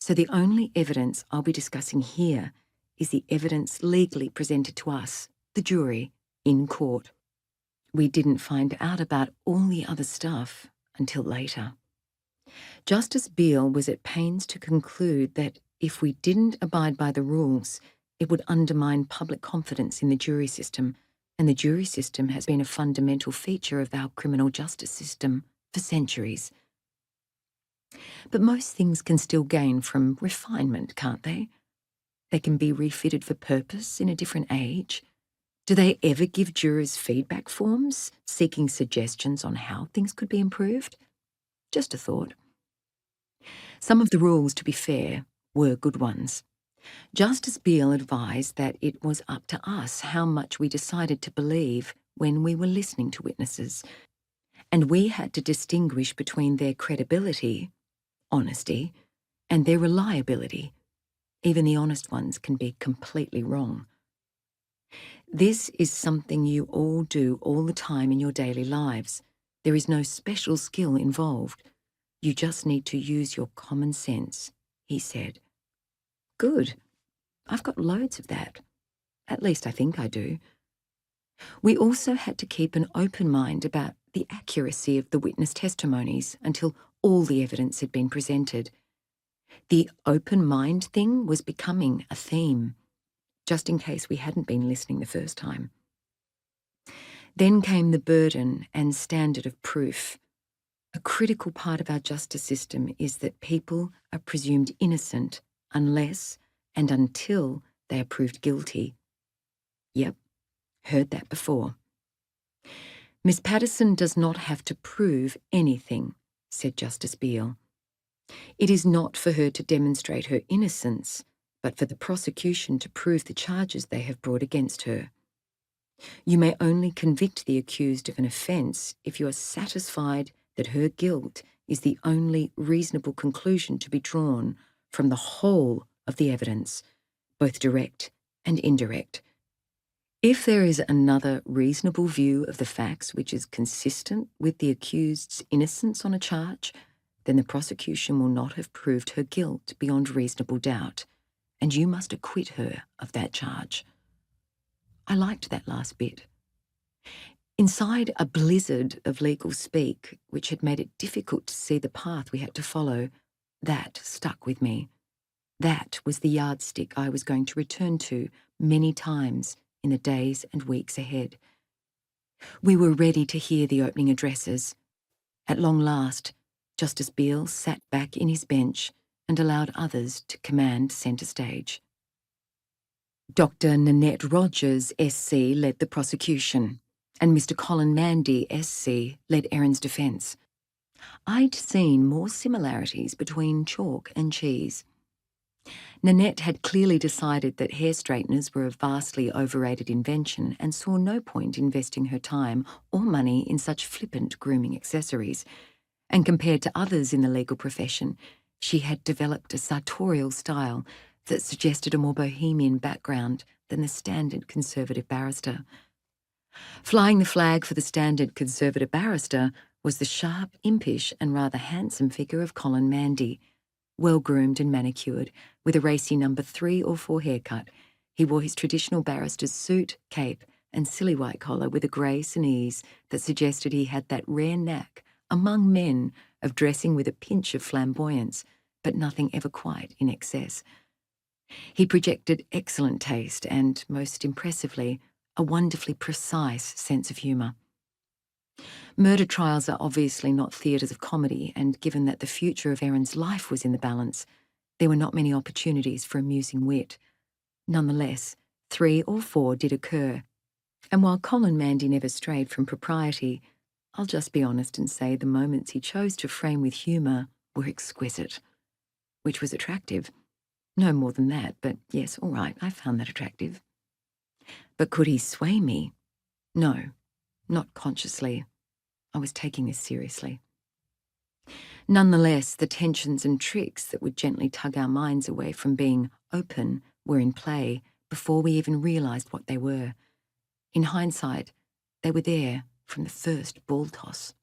So the only evidence I'll be discussing here is the evidence legally presented to us, the jury, in court. We didn't find out about all the other stuff until later. Justice Beale was at pains to conclude that if we didn't abide by the rules, it would undermine public confidence in the jury system, and the jury system has been a fundamental feature of our criminal justice system for centuries. But most things can still gain from refinement, can't they? They can be refitted for purpose in a different age. Do they ever give jurors feedback forms, seeking suggestions on how things could be improved? Just a thought. Some of the rules, to be fair, were good ones. Justice Beale advised that it was up to us how much we decided to believe when we were listening to witnesses, and we had to distinguish between their credibility, honesty, and their reliability. Even the honest ones can be completely wrong. This is something you all do all the time in your daily lives. There is no special skill involved. You just need to use your common sense, he said. Good. I've got loads of that. At least I think I do. We also had to keep an open mind about the accuracy of the witness testimonies until all the evidence had been presented. The open mind thing was becoming a theme, just in case we hadn't been listening the first time. Then came the burden and standard of proof. A critical part of our justice system is that people are presumed innocent unless and until they are proved guilty. Yep, heard that before. Miss Patterson does not have to prove anything, said Justice Beale. It is not for her to demonstrate her innocence, but for the prosecution to prove the charges they have brought against her. You may only convict the accused of an offence if you are satisfied that her guilt is the only reasonable conclusion to be drawn from the whole of the evidence, both direct and indirect. If there is another reasonable view of the facts which is consistent with the accused's innocence on a charge, then the prosecution will not have proved her guilt beyond reasonable doubt, and you must acquit her of that charge. I liked that last bit. Inside a blizzard of legal speak, which had made it difficult to see the path we had to follow, that stuck with me. That was the yardstick I was going to return to many times in the days and weeks ahead. We were ready to hear the opening addresses. At long last, Justice Beale sat back in his bench and allowed others to command centre stage. Dr. Nanette Rogers, SC, led the prosecution, and Mr. Colin Mandy, SC, led Erin's defence. I'd seen more similarities between chalk and cheese. Nanette had clearly decided that hair straighteners were a vastly overrated invention and saw no point investing her time or money in such flippant grooming accessories. And compared to others in the legal profession, she had developed a sartorial style that suggested a more bohemian background than the standard conservative barrister. Flying the flag for the standard conservative barrister was the sharp, impish and rather handsome figure of Colin Mandy. Well-groomed and manicured, with a racy number 3 or 4 haircut, he wore his traditional barrister's suit, cape and silly white collar with a grace and ease that suggested he had that rare knack among men of dressing with a pinch of flamboyance, but nothing ever quite in excess. He projected excellent taste and, most impressively, a wonderfully precise sense of humour. Murder trials are obviously not theatres of comedy, and given that the future of Erin's life was in the balance, there were not many opportunities for amusing wit. Nonetheless, 3 or 4 did occur, and while Colin Mandy never strayed from propriety, I'll just be honest and say the moments he chose to frame with humour were exquisite, which was attractive. No more than that, but yes, all right, I found that attractive. But could he sway me? No, not consciously. I was taking this seriously. Nonetheless, the tensions and tricks that would gently tug our minds away from being open were in play before we even realised what they were. In hindsight, they were there from the first ball toss.